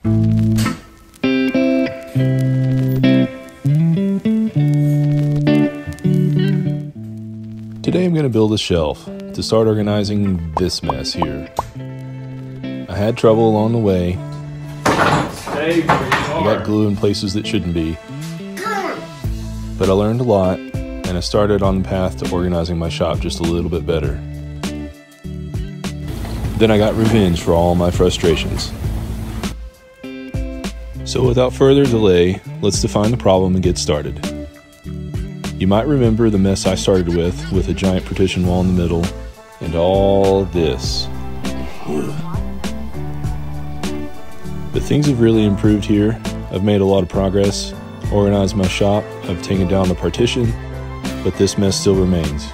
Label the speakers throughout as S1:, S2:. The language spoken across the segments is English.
S1: Today I'm going to build a shelf to start organizing this mess here. I had trouble along the way. I got glue in places that shouldn't be. But I learned a lot, and I started on the path to organizing my shop just a little bit better. Then I got revenge for all my frustrations. So without further delay, let's define the problem and get started. You might remember the mess I started with a giant partition wall in the middle, and all this. But things have really improved here. I've made a lot of progress, organized my shop, I've taken down the partition, but this mess still remains.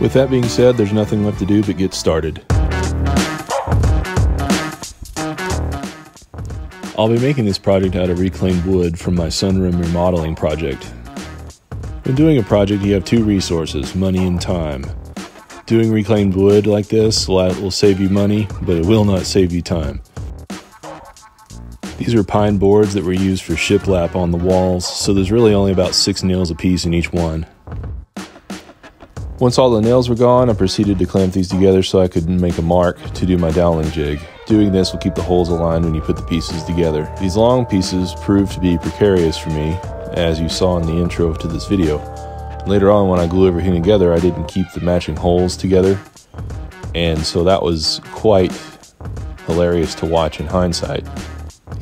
S1: With that being said, there's nothing left to do but get started. I'll be making this project out of reclaimed wood from my sunroom remodeling project. When doing a project, you have two resources, money and time. Doing reclaimed wood like this will save you money, but it will not save you time. These are pine boards that were used for shiplap on the walls, so there's really only about 6 nails a piece in each one. Once all the nails were gone, I proceeded to clamp these together so I could make a mark to do my doweling jig. Doing this will keep the holes aligned when you put the pieces together. These long pieces proved to be precarious for me, as you saw in the intro to this video. Later on, when I glue everything together, I didn't keep the matching holes together, and so that was quite hilarious to watch in hindsight.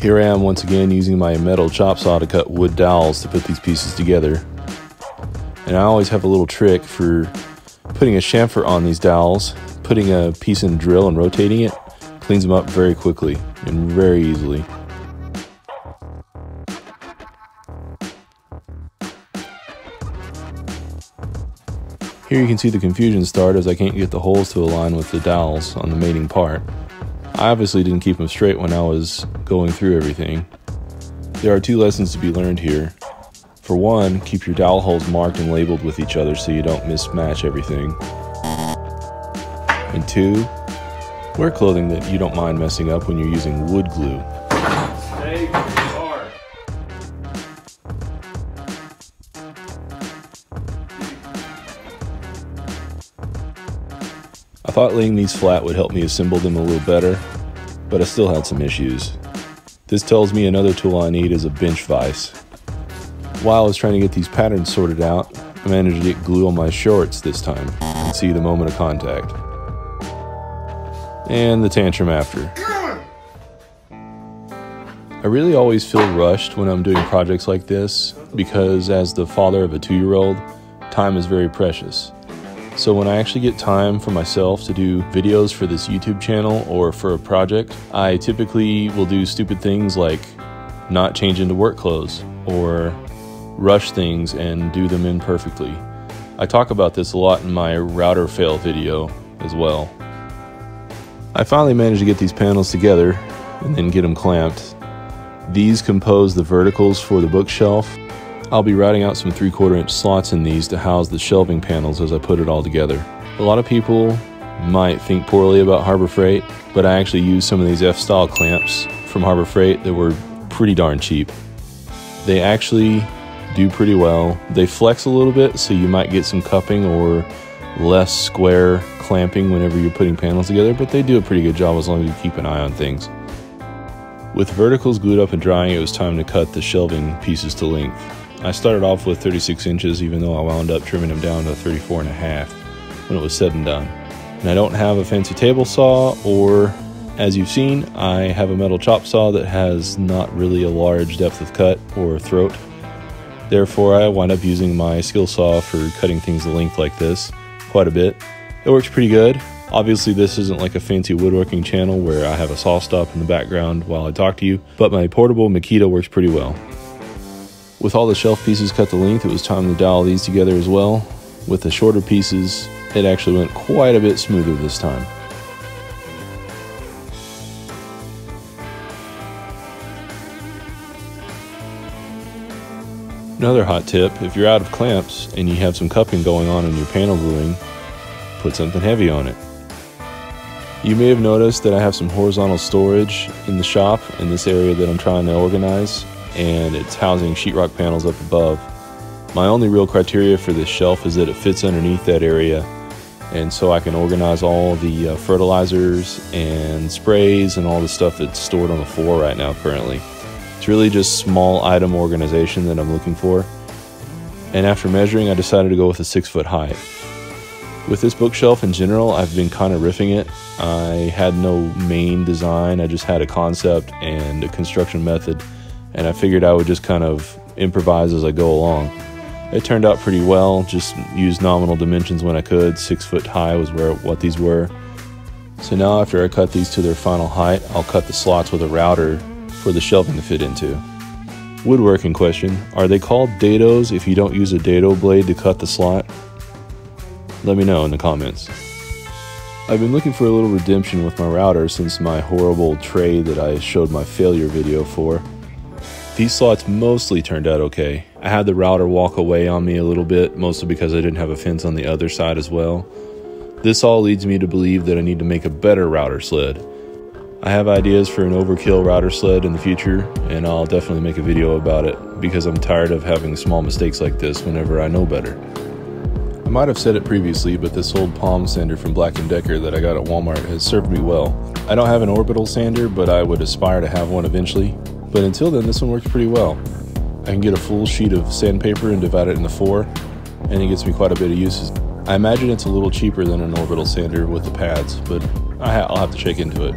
S1: Here I am once again using my metal chop saw to cut wood dowels to put these pieces together. And I always have a little trick for putting a chamfer on these dowels. Putting a piece in a drill and rotating it cleans them up very quickly and very easily. Here you can see the confusion start as I can't get the holes to align with the dowels on the mating part. I obviously didn't keep them straight when I was going through everything. There are 2 lessons to be learned here. For one, keep your dowel holes marked and labeled with each other so you don't mismatch everything. And 2, wear clothing that you don't mind messing up when you're using wood glue. I thought laying these flat would help me assemble them a little better, but I still had some issues. This tells me another tool I need is a bench vise. While I was trying to get these patterns sorted out, I managed to get glue on my shorts this time. You can see the moment of contact. And the tantrum after. I really always feel rushed when I'm doing projects like this because as the father of a 2-year-old, time is very precious. So when I actually get time for myself to do videos for this YouTube channel or for a project, I typically will do stupid things like not change into work clothes or rush things and do them imperfectly. I talk about this a lot in my router fail video as well. I finally managed to get these panels together and then get them clamped. These compose the verticals for the bookshelf. I'll be routing out some 3/4 inch slots in these to house the shelving panels as I put it all together. A lot of people might think poorly about Harbor Freight, but I actually used some of these F-style clamps from Harbor Freight that were pretty darn cheap. They actually do pretty well. They flex a little bit, so you might get some cupping or less square clamping whenever you're putting panels together, but they do a pretty good job as long as you keep an eye on things. With verticals glued up and drying, it was time to cut the shelving pieces to length. I started off with 36 inches, even though I wound up trimming them down to 34.5 when it was said and done. And I don't have a fancy table saw, or as you've seen, I have a metal chop saw that has not really a large depth of cut or throat. Therefore, I wind up using my skill saw for cutting things to length like this quite a bit. It works pretty good. Obviously, this isn't like a fancy woodworking channel where I have a saw stop in the background while I talk to you, but my portable Makita works pretty well. With all the shelf pieces cut to length, it was time to dowel these together as well. With the shorter pieces, it actually went quite a bit smoother this time. Another hot tip, if you're out of clamps and you have some cupping going on in your panel gluing, put something heavy on it. You may have noticed that I have some horizontal storage in the shop in this area that I'm trying to organize, and it's housing sheetrock panels up above. My only real criteria for this shelf is that it fits underneath that area, and so I can organize all the fertilizers and sprays and all the stuff that's stored on the floor right now currently. It's really just small item organization that I'm looking for, and after measuring I decided to go with a 6-foot height. With this bookshelf in general, I've been kind of riffing it. I had no main design, I just had a concept and a construction method, and I figured I would just kind of improvise as I go along. It turned out pretty well, just used nominal dimensions when I could. 6 foot high was what these were. So now after I cut these to their final height, I'll cut the slots with a router for the shelving to fit into. Woodworking question: are they called dados if you don't use a dado blade to cut the slot? Let me know in the comments. I've been looking for a little redemption with my router since my horrible tray that I showed my failure video for. These slots mostly turned out okay. I had the router walk away on me a little bit, mostly because I didn't have a fence on the other side as well. This all leads me to believe that I need to make a better router sled. I have ideas for an overkill router sled in the future, and I'll definitely make a video about it because I'm tired of having small mistakes like this whenever I know better. I might have said it previously, but this old palm sander from Black & Decker that I got at Walmart has served me well. I don't have an orbital sander, but I would aspire to have one eventually. But until then, this one works pretty well. I can get a full sheet of sandpaper and divide it into 4, and it gets me quite a bit of uses. I imagine it's a little cheaper than an orbital sander with the pads, but I'll have to check into it.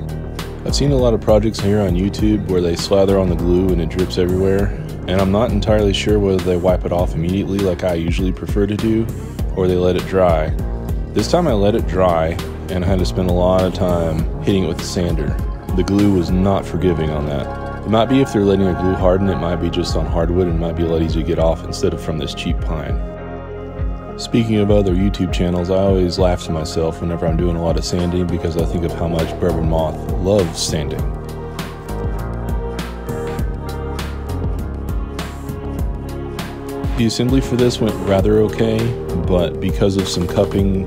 S1: I've seen a lot of projects here on YouTube where they slather on the glue and it drips everywhere, and I'm not entirely sure whether they wipe it off immediately like I usually prefer to do, or they let it dry. This time I let it dry, and I had to spend a lot of time hitting it with the sander. The glue was not forgiving on that. It might be if they're letting the glue harden, it might be just on hardwood and might be a lot easier to get off instead of from this cheap pine. Speaking of other YouTube channels, I always laugh to myself whenever I'm doing a lot of sanding because I think of how much Bourbon Moth loves sanding. The assembly for this went rather okay, but because of some cupping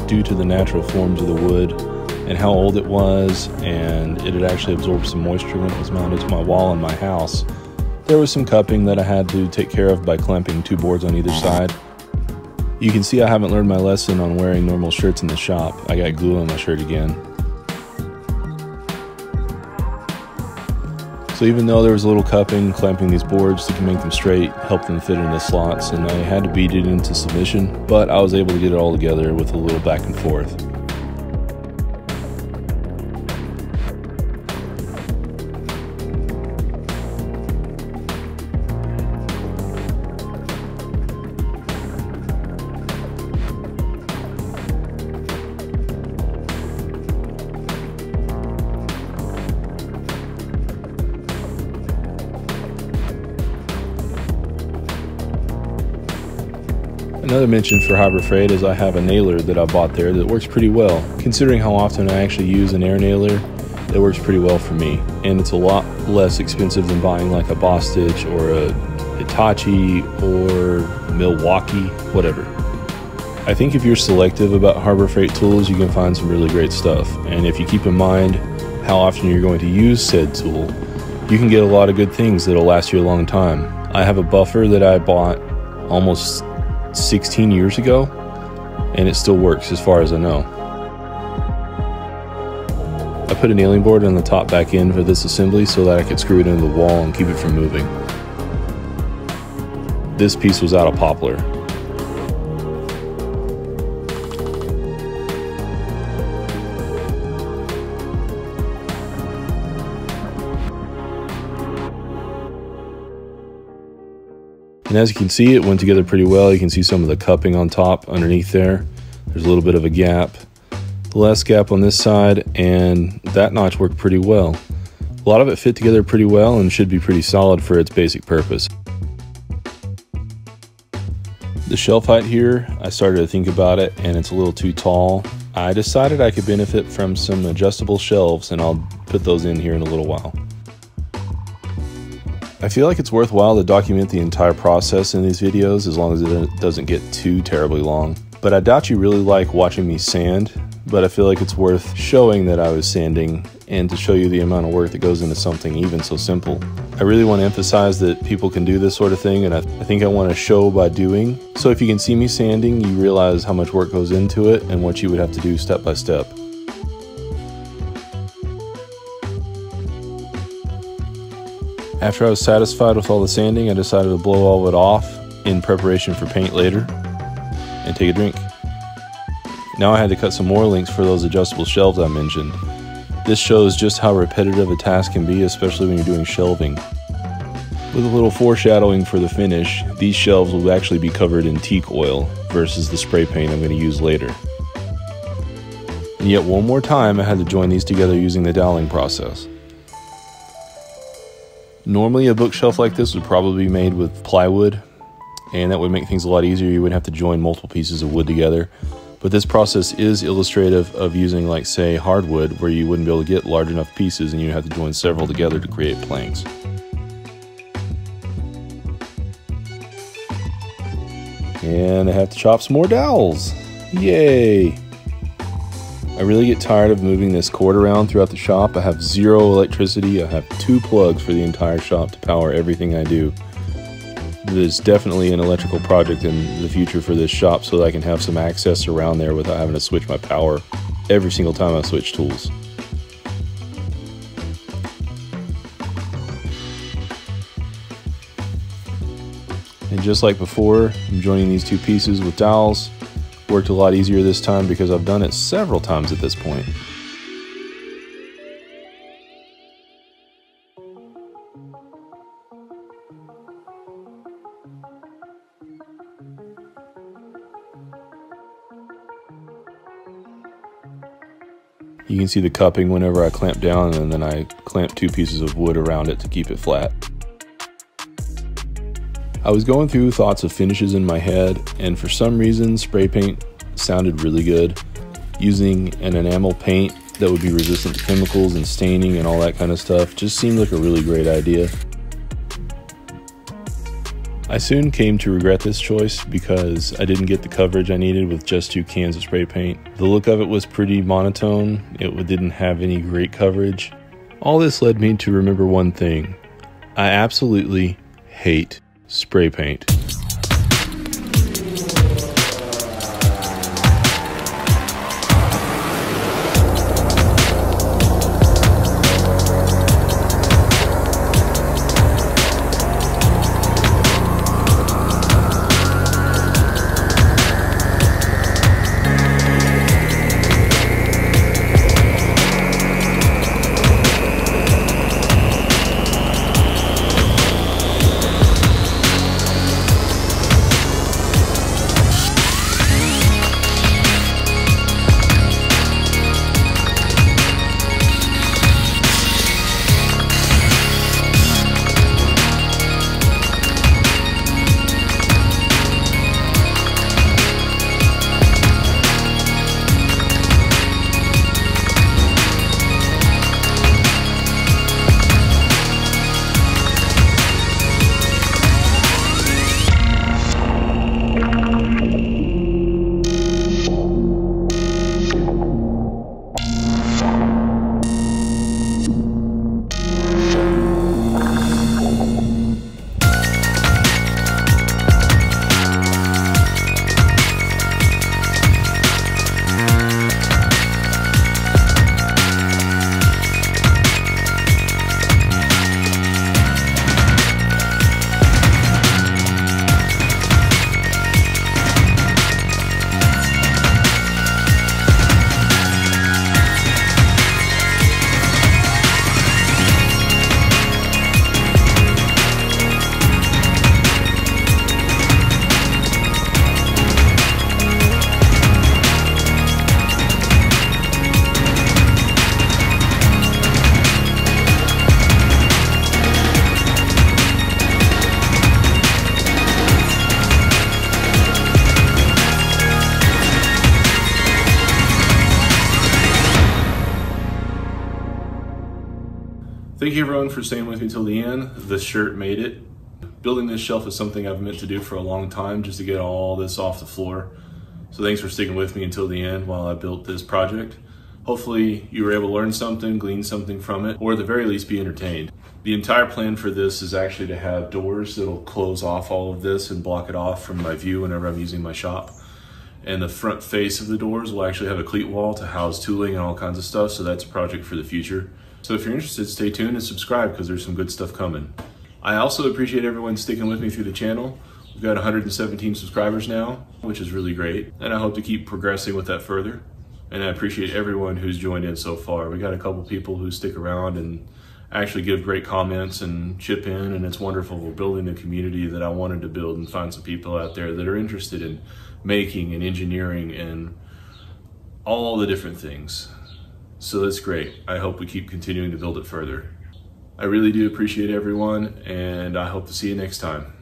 S1: due to the natural forms of the wood and how old it was, and it had actually absorbed some moisture when it was mounted to my wall in my house, there was some cupping that I had to take care of by clamping 2 boards on either side. You can see I haven't learned my lesson on wearing normal shirts in the shop. I got glue on my shirt again. So even though there was a little cupping, clamping these boards to make them straight, help them fit into slots, and I had to beat it into submission, but I was able to get it all together with a little back and forth. Another mention for Harbor Freight is I have a nailer that I bought there that works pretty well. Considering how often I actually use an air nailer, it works pretty well for me. And it's a lot less expensive than buying like a Bostitch or a Hitachi or Milwaukee, whatever. I think if you're selective about Harbor Freight tools, you can find some really great stuff. And if you keep in mind how often you're going to use said tool, you can get a lot of good things that'll last you a long time. I have a buffer that I bought almost 16 years ago, and it still works as far as I know. I put a nailing board on the top back end for this assembly so that I could screw it into the wall and keep it from moving. This piece was out of poplar. And as you can see, it went together pretty well. You can see some of the cupping on top underneath there. There's a little bit of a gap. Less gap on this side, and that notch worked pretty well. A lot of it fit together pretty well and should be pretty solid for its basic purpose. The shelf height here, I started to think about it, and it's a little too tall. I decided I could benefit from some adjustable shelves, and I'll put those in here in a little while. I feel like it's worthwhile to document the entire process in these videos as long as it doesn't get too terribly long. But I doubt you really like watching me sand, but I feel like it's worth showing that I was sanding and to show you the amount of work that goes into something even so simple. I really want to emphasize that people can do this sort of thing, and I think I want to show by doing. So if you can see me sanding, you realize how much work goes into it and what you would have to do step by step. After I was satisfied with all the sanding, I decided to blow all of it off in preparation for paint later and take a drink. Now I had to cut some more links for those adjustable shelves I mentioned. This shows just how repetitive a task can be, especially when you're doing shelving. With a little foreshadowing for the finish, these shelves will actually be covered in teak oil versus the spray paint I'm going to use later. And yet one more time I had to join these together using the doweling process. Normally a bookshelf like this would probably be made with plywood, and that would make things a lot easier. You wouldn't have to join multiple pieces of wood together. But this process is illustrative of using, like, say, hardwood, where you wouldn't be able to get large enough pieces and you'd have to join several together to create planks. And I have to chop some more dowels. Yay! I really get tired of moving this cord around throughout the shop. I have zero electricity. I have 2 plugs for the entire shop to power everything I do. There's definitely an electrical project in the future for this shop so that I can have some access around there without having to switch my power every single time I switch tools. And just like before, I'm joining these 2 pieces with dowels. Worked a lot easier this time because I've done it several times at this point. You can see the cupping whenever I clamp down, and then I clamp 2 pieces of wood around it to keep it flat. I was going through thoughts of finishes in my head, and for some reason spray paint sounded really good. Using an enamel paint that would be resistant to chemicals and staining and all that kind of stuff just seemed like a really great idea. I soon came to regret this choice because I didn't get the coverage I needed with just 2 cans of spray paint. The look of it was pretty monotone. It didn't have any great coverage. All this led me to remember one thing. I absolutely hate spray paint. Thank you everyone for staying with me till the end. This shirt made it. Building this shelf is something I've meant to do for a long time, just to get all this off the floor. So thanks for sticking with me until the end while I built this project. Hopefully you were able to learn something, glean something from it, or at the very least be entertained. The entire plan for this is actually to have doors that'll close off all of this and block it off from my view whenever I'm using my shop. And the front face of the doors will actually have a cleat wall to house tooling and all kinds of stuff, so that's a project for the future. So if you're interested, stay tuned and subscribe because there's some good stuff coming. I also appreciate everyone sticking with me through the channel. We've got 117 subscribers now, which is really great, and I hope to keep progressing with that further. And I appreciate everyone who's joined in so far. We got a couple people who stick around and actually give great comments and chip in, and it's wonderful. We're building a community that I wanted to build and find some people out there that are interested in making and engineering and all the different things. So that's great. I hope we keep continuing to build it further. I really do appreciate everyone, and I hope to see you next time.